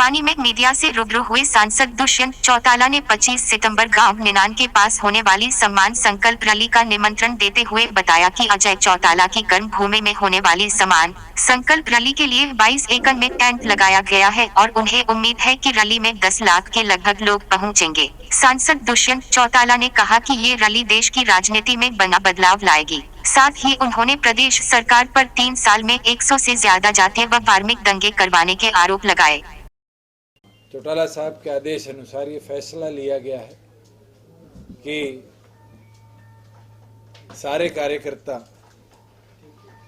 भिवानी में मीडिया से रूबरू हुए सांसद दुष्यंत चौटाला ने 25 सितंबर गांव निनान के पास होने वाली सम्मान संकल्प रैली का निमंत्रण देते हुए बताया कि अजय चौटाला की कर्म भूमि में होने वाली सम्मान संकल्प रैली के लिए 22 एकड़ में टेंट लगाया गया है और उन्हें उम्मीद है कि रैली में 10 लाख के लगभग लोग पहुंचेंगे। सांसद दुष्यंत चौटाला ने कहा कि ये रैली देश की राजनीति में बड़ा बदलाव लाएगी। साथ ही उन्होंने प्रदेश सरकार पर 3 साल में 100 से ज्यादा जातीय व धार्मिक दंगे करवाने के आरोप लगाए। चौटाला साहब के आदेश अनुसार ये फैसला लिया गया है कि सारे कार्यकर्ता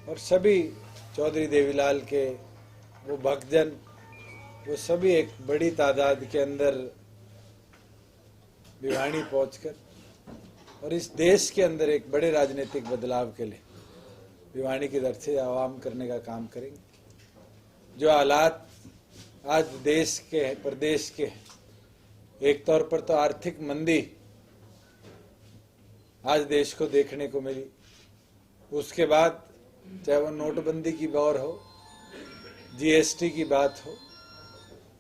और सभी चौधरी देवीलाल के वो भक्तजन वो सभी एक बड़ी तादाद के अंदर भिवानी पहुंचकर और इस देश के अंदर एक बड़े राजनीतिक बदलाव के लिए भिवानी की धरती से आवाम करने का काम करेंगे। जो हालात आज देश के प्रदेश के एक तौर पर तो आर्थिक मंदी आज देश को देखने को मिली, उसके बाद चाहे वो नोटबंदी की दौर हो, जीएसटी की बात हो,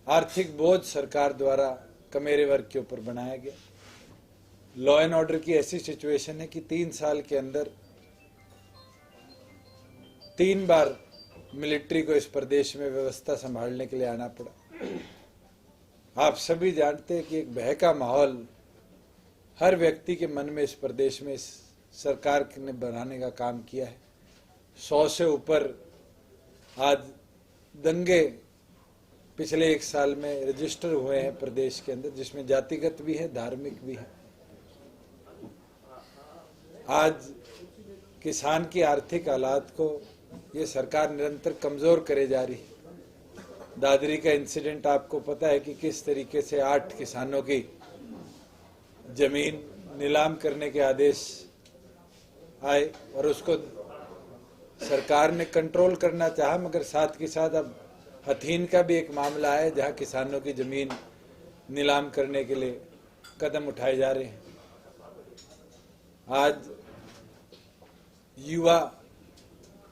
आर्थिक बोझ सरकार द्वारा कमेरे वर्ग के ऊपर बनाया गया। लॉ एंड ऑर्डर की ऐसी सिचुएशन है कि 3 साल के अंदर 3 बार मिलिट्री को इस प्रदेश में व्यवस्था संभालने के लिए आना पड़ा। आप सभी जानते हैं कि एक भय का माहौल हर व्यक्ति के मन में इस प्रदेश में इस सरकार ने बनाने का काम किया है। 100 से ऊपर आज दंगे पिछले 1 साल में रजिस्टर हुए हैं प्रदेश के अंदर, जिसमें जातिगत भी है, धार्मिक भी है। आज किसान की आर्थिक हालात को ये सरकार निरंतर कमजोर करे जा रही है। दादरी का इंसिडेंट आपको पता है कि किस तरीके से 8 किसानों की जमीन नीलाम करने के आदेश आए और उसको सरकार ने कंट्रोल करना चाहा, मगर साथ के साथ अब हथीन का भी एक मामला है जहां किसानों की जमीन नीलाम करने के लिए कदम उठाए जा रहे हैं। आज युवा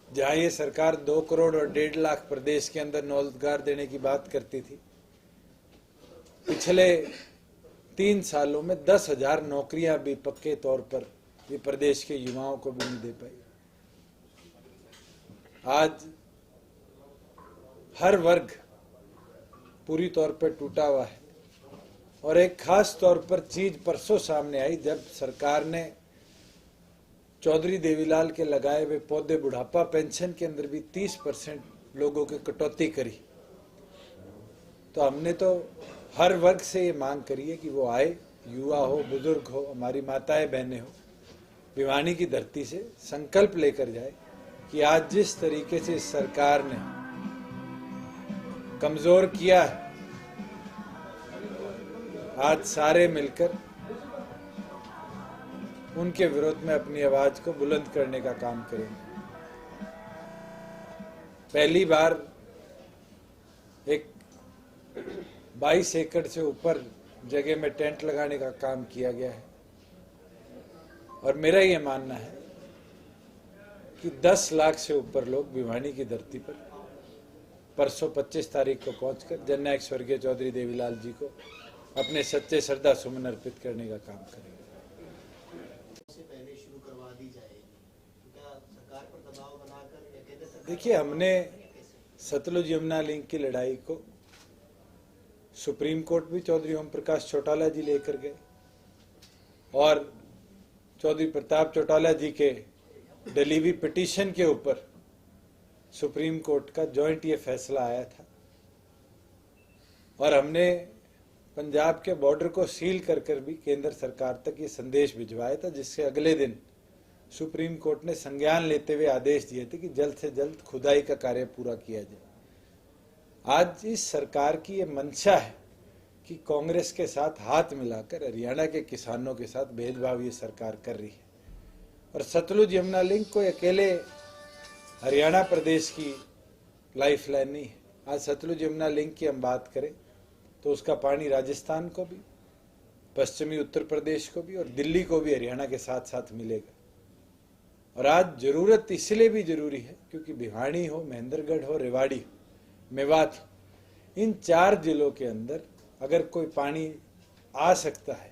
जहां ये सरकार 2 करोड़ और 1.5 लाख प्रदेश के अंदर रोजगार देने की बात करती थी, पिछले 3 सालों में 10,000 नौकरियां भी पक्के तौर पर ये प्रदेश के युवाओं को भी नहीं दे पाई। आज हर वर्ग पूरी तौर पर टूटा हुआ है और एक खास तौर पर चीज परसों सामने आई जब सरकार ने चौधरी देवीलाल के लगाए हुए पौधे बुढ़ापा पेंशन के अंदर भी 30% लोगों की कटौती करी। तो हमने तो हर वर्ग से ये मांग करी है कि वो आए, युवा हो, बुजुर्ग हो, हमारी माताएं बहनें हो, भिवानी की धरती से संकल्प लेकर जाए कि आज जिस तरीके से इस सरकार ने कमजोर किया है, आज सारे मिलकर उनके विरोध में अपनी आवाज को बुलंद करने का काम करेंगे। पहली बार एक 22 एकड़ से ऊपर जगह में टेंट लगाने का काम किया गया है और मेरा ये मानना है कि 10 लाख से ऊपर लोग भिवानी की धरती पर परसों 25 तारीख को पहुंचकर जननायक स्वर्गीय चौधरी देवीलाल जी को अपने सच्चे श्रद्धा सुमन अर्पित करने का काम करेंगे। देखिए, हमने सतलुज यमुना लिंक की लड़ाई को सुप्रीम कोर्ट भी चौधरी ओम प्रकाश चौटाला जी लेकर गए और चौधरी प्रताप चौटाला जी के डिलीवरी पिटीशन के ऊपर सुप्रीम कोर्ट का जॉइंट ये फैसला आया था और हमने पंजाब के बॉर्डर को सील कर भी केंद्र सरकार तक ये संदेश भिजवाया था, जिससे अगले दिन सुप्रीम कोर्ट ने संज्ञान लेते हुए आदेश दिए थे कि जल्द से जल्द खुदाई का कार्य पूरा किया जाए। आज इस सरकार की ये मंशा है कि कांग्रेस के साथ हाथ मिलाकर हरियाणा के किसानों के साथ भेदभाव ये सरकार कर रही है और सतलुज यमुना लिंक को अकेले हरियाणा प्रदेश की लाइफ लाइन नहीं है। आज सतलुज यमुना लिंक की हम बात करें तो उसका पानी राजस्थान को भी, पश्चिमी उत्तर प्रदेश को भी और दिल्ली को भी हरियाणा के साथ साथ मिलेगा। और आज जरूरत इसलिए भी जरूरी है क्योंकि भिवानी हो, महेंद्रगढ़ हो, रेवाड़ी हो, मेवात हो, इन 4 जिलों के अंदर अगर कोई पानी आ सकता है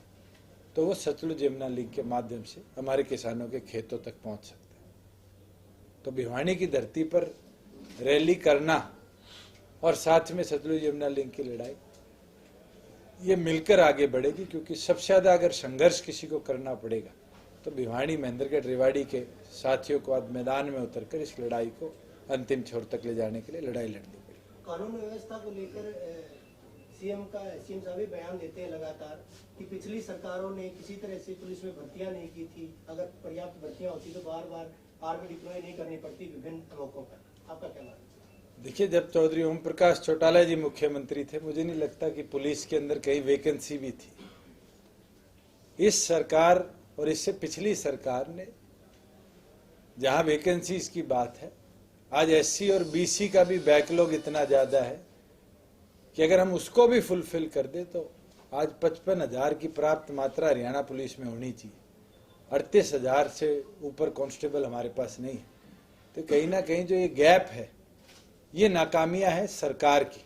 तो वो सतलुज यमुना लिंक के माध्यम से हमारे किसानों के खेतों तक पहुंच सकता है। तो भिवानी की धरती पर रैली करना और साथ में सतलुज यमुना लिंक की लड़ाई ये मिलकर आगे बढ़ेगी, क्योंकि सबसे ज्यादा अगर संघर्ष किसी को करना पड़ेगा तो भिवानी महेंद्रगढ़ रेवाड़ी के साथियों को आज मैदान में उतरकर इस लड़ाई को अंतिम छोर तक ले जाने के लिए लड़ाई लड़नी पड़ेगी। कानून व्यवस्था को लेकर सीएम साहब भी बयान देते हैं लगातार कि पिछली सरकारों ने किसी तरह से पुलिस में भर्तियां नहीं की थी, अगर पर्याप्त भर्तियां होती तो बार बार आर्मी डिप्लॉय नहीं करनी पड़ती विभिन्न मौकों पर। आपका क्या मानना है? देखिए, जब चौधरी ओम प्रकाश चौटाला जी मुख्यमंत्री थे, मुझे नहीं लगता कि पुलिस के अंदर कहीं वैकेंसी भी थी। इस सरकार और इससे पिछली सरकार ने जहां वैकेंसीज की बात है, आज एससी और बीसी का भी बैकलॉग इतना ज्यादा है कि अगर हम उसको भी फुलफिल कर दे तो आज 55,000 की प्राप्त मात्रा हरियाणा पुलिस में होनी चाहिए। 38,000 से ऊपर कांस्टेबल हमारे पास नहीं है। तो कहीं ना कहीं जो ये गैप है, ये नाकामियां है सरकार की।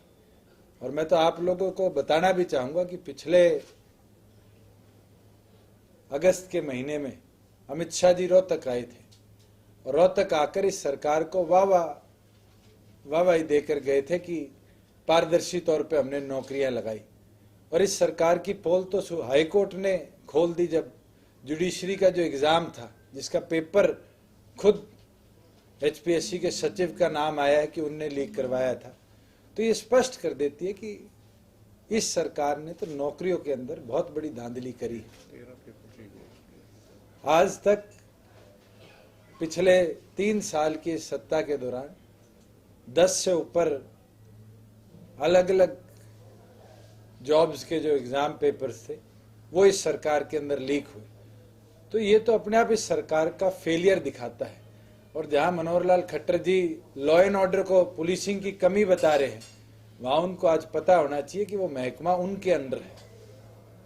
और मैं तो आप लोगों को बताना भी चाहूंगा कि पिछले अगस्त के महीने में अमित शाह जी रोहतक आए थे और रोहतक आकर इस सरकार को वाहवाही देकर गए थे कि पारदर्शी तौर पे हमने नौकरियां लगाई। और इस सरकार की पोल तो हाईकोर्ट ने खोल दी जब जुडिशरी का जो एग्जाम था, जिसका पेपर खुद एचपीएससी के सचिव का नाम आया है कि उनने लीक करवाया था। तो ये स्पष्ट कर देती है कि इस सरकार ने तो नौकरियों के अंदर बहुत बड़ी धांधली करी है। आज तक पिछले 3 साल की सत्ता के दौरान 10 से ऊपर अलग अलग जॉब्स के जो एग्जाम पेपर्स थे वो इस सरकार के अंदर लीक हुए। तो ये तो अपने आप इस सरकार का फेलियर दिखाता है। और जहां मनोहर लाल खट्टर जी लॉ एंड ऑर्डर को पुलिसिंग की कमी बता रहे हैं, वहां उनको आज पता होना चाहिए कि वो महकमा उनके अंडर है।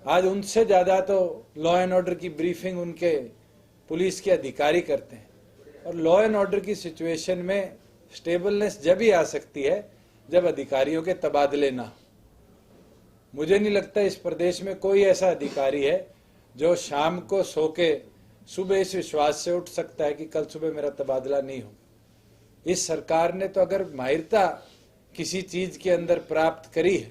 आज उनसे ज्यादा तो लॉ एंड ऑर्डर की ब्रीफिंग उनके पुलिस के अधिकारी करते हैं। और लॉ एंड ऑर्डर की सिचुएशन में स्टेबलनेस जब ही आ सकती है जब अधिकारियों के तबादले ना। मुझे नहीं लगता इस प्रदेश में कोई ऐसा अधिकारी है जो शाम को सो के सुबह इस विश्वास से उठ सकता है कि कल सुबह मेरा तबादला नहीं होगा। इस सरकार ने तो अगर माहिरता किसी चीज के अंदर प्राप्त करी है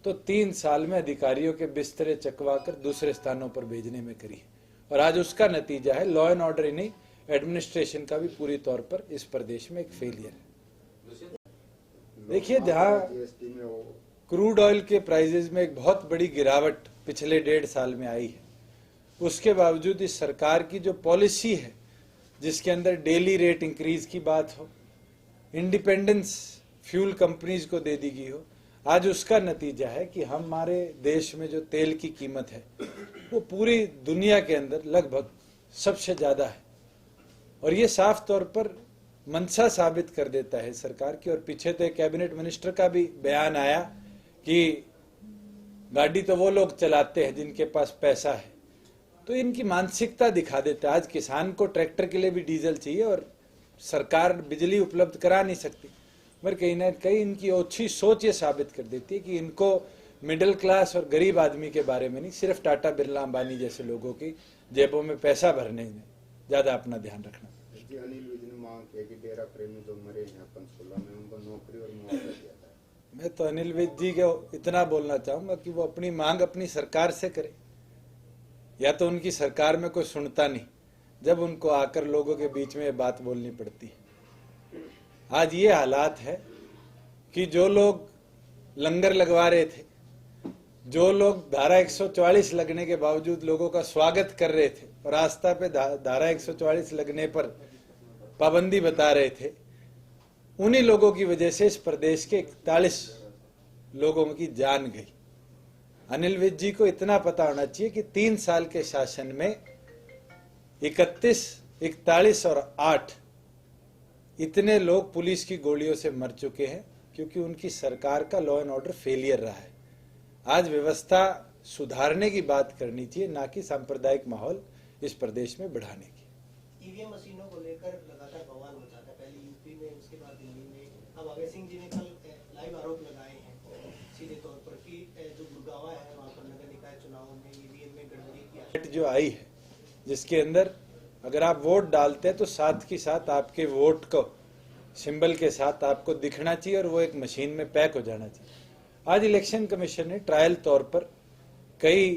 तो 3 साल में अधिकारियों के बिस्तरे चकवा कर दूसरे स्थानों पर भेजने में करी है। और आज उसका नतीजा है लॉ एंड ऑर्डर ही नहीं, एडमिनिस्ट्रेशन का भी पूरी तौर पर इस प्रदेश में एक फेलियर है। देखिए, जहां क्रूड ऑयल के प्राइसेस में एक बहुत बड़ी गिरावट पिछले 1.5 साल में आई है, उसके बावजूद इस सरकार की जो पॉलिसी है जिसके अंदर डेली रेट इंक्रीज की बात हो, इंडिपेंडेंस फ्यूल कंपनीज को दे दी गई हो, आज उसका नतीजा है कि हमारे देश में जो तेल की कीमत है वो पूरी दुनिया के अंदर लगभग सबसे ज्यादा है। और ये साफ तौर पर मंशा साबित कर देता है सरकार की। और पीछे तो एक कैबिनेट मिनिस्टर का भी बयान आया कि गाड़ी तो वो लोग चलाते हैं जिनके पास पैसा है। तो इनकी मानसिकता दिखा देता है। आज किसान को ट्रैक्टर के लिए भी डीजल चाहिए और सरकार बिजली उपलब्ध करा नहीं सकती। मगर कहीं ना कहीं इनकी ओछी सोच ये साबित कर देती है कि इनको मिडिल क्लास और गरीब आदमी के बारे में नहीं, सिर्फ टाटा बिरला अंबानी जैसे लोगों की जेबों में पैसा भरने में ज्यादा अपना ध्यान रखना। अनिल विज ने मांग की कि डेरा प्रेमी जो मरे हैं पंचकुला में उनको नौकरी और मुआवजा दिया जाए। मैं तो अनिल विज जी को इतना बोलना चाहूंगा कि वो अपनी मांग अपनी सरकार से करे, या तो उनकी सरकार में कोई सुनता नहीं जब उनको आकर लोगों के बीच में बात बोलनी पड़ती है। आज ये हालात है कि जो लोग लंगर लगवा रहे थे, जो लोग धारा 144 लगने के बावजूद लोगों का स्वागत कर रहे थे और आस्था पे धारा 144 लगने पर पाबंदी बता रहे थे, उन्हीं लोगों की वजह से इस प्रदेश के 41 लोगों की जान गई। अनिल विज जी को इतना पता होना चाहिए कि 3 साल के शासन में 31, 41 और 8 इतने लोग पुलिस की गोलियों से मर चुके हैं क्योंकि उनकी सरकार का लॉ एंड ऑर्डर फेलियर रहा है। आज व्यवस्था सुधारने की बात करनी चाहिए, ना कि सांप्रदायिक माहौल इस प्रदेश में बढ़ाने की। ईवीएम मशीनों को लेकर लगातार बवाल मचा था, पहले यूपी में, उसके बाद दिल्ली में। अब अभय सिंह जी ने कल लाइव आरोप लगाए हैं जो आई है, जिसके अंदर अगर आप वोट डालते हैं तो साथ के साथ आपके वोट को सिंबल के साथ आपको दिखना चाहिए और वो एक मशीन में पैक हो जाना चाहिए। आज इलेक्शन कमीशन ने ट्रायल तौर पर कई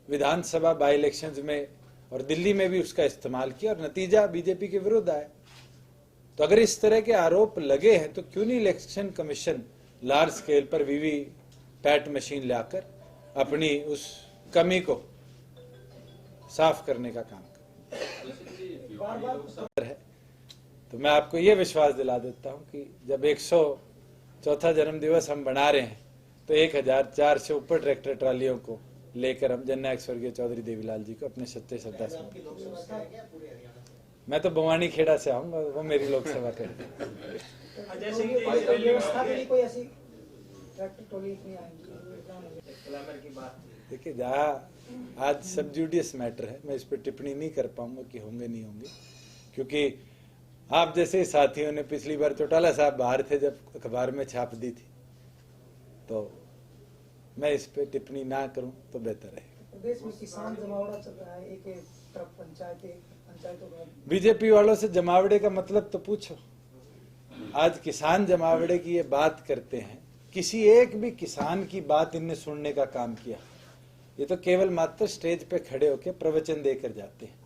विधानसभा बाई इलेक्शंस में और दिल्ली में भी उसका इस्तेमाल किया और नतीजा बीजेपी के विरुद्ध आया। तो अगर इस तरह के आरोप लगे हैं तो क्यों नहीं इलेक्शन कमीशन लार्ज स्केल पर वीवी पैट मशीन लाकर अपनी उस कमी को साफ करने का काम है। तो मैं आपको ये विश्वास दिला देता हूं कि जब 104वां जन्म दिवस हम बना रहे हैं तो 1004 से ऊपर ट्रैक्टर ट्रालियों को लेकर हम जननायक स्वर्गीय चौधरी देवीलाल जी को अपने सच्चे श्रद्धा से मैं तो बवानी खेड़ा से आऊंगा, वो मेरी लोकसभा करेगी। जैसे कि व्यवस्था के लिए कोई ऐसी ट्रैक्टर ट्रॉली नहीं आएंगी की बात। देखिए, जहाँ आज सब जुडियस मैटर है, मैं इस पर टिप्पणी नहीं कर पाऊंगा कि होंगे नहीं होंगे, क्योंकि आप जैसे साथियों ने पिछली बार चौटाला साहब बाहर थे जब अखबार में छाप दी थी, तो मैं इस पे टिप्पणी ना करूं तो बेहतर है। प्रदेश में किसान जमावड़ा चल रहा है, एक तरफ पंचायतों का। बीजेपी वालों से जमावड़े का मतलब तो पूछो। आज किसान जमावड़े की ये बात करते हैं, किसी एक भी किसान की बात इनने सुनने का काम किया? ये तो केवल मात्र स्टेज पे खड़े होकर प्रवचन देकर जाते हैं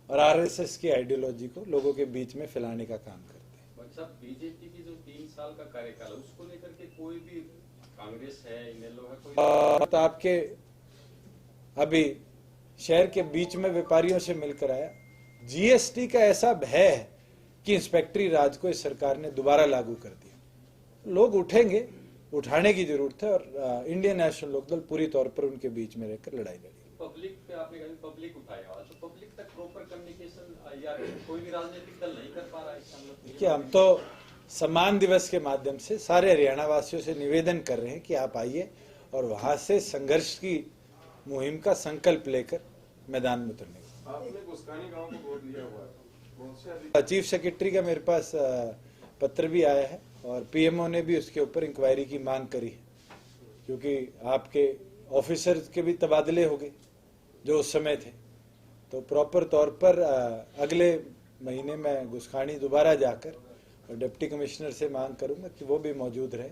और आरएसएस की आइडियोलॉजी को लोगों के बीच में फैलाने का काम करते हैं। मतलब बीजेपी की जो 3 साल का कार्यकाल है उसको लेकर के कोई भी कांग्रेस है, इनेलो है, कोई तो आपके अभी शहर के बीच में व्यापारियों से मिलकर आया, जीएसटी का ऐसा भय है कि इंस्पेक्टरी राज को इस सरकार ने दोबारा लागू कर दिया। लोग उठेंगे, उठाने की जरूरत है और इंडियन नेशनल लोकदल पूरी तौर पर उनके बीच में रहकर लड़ाई लड़ेगी। पब्लिक पे आपने कहा पब्लिक उठाया, तो पब्लिक तक प्रॉपर कम्युनिकेशन या कोई भी राजनीतिक दल नहीं कर पा रहा है। देखिए, हम तो सम्मान दिवस के माध्यम से सारे हरियाणा वासियों से निवेदन कर रहे हैं कि आप आइए और वहां से संघर्ष की मुहिम का संकल्प लेकर मैदान में उतरने। आपने गुस्कानी गांव को गोद लिया हुआ है, चीफ सेक्रेटरी का मेरे पास पत्र भी आया है और पीएमओ ने भी उसके ऊपर इंक्वायरी की मांग करी है, क्योंकि आपके ऑफिसर्स के भी तबादले हो गए जो उस समय थे। तो प्रॉपर तौर पर अगले महीने में गुस्कानी दोबारा जाकर और डिप्टी कमिश्नर से मांग करूंगा कि वो भी मौजूद रहे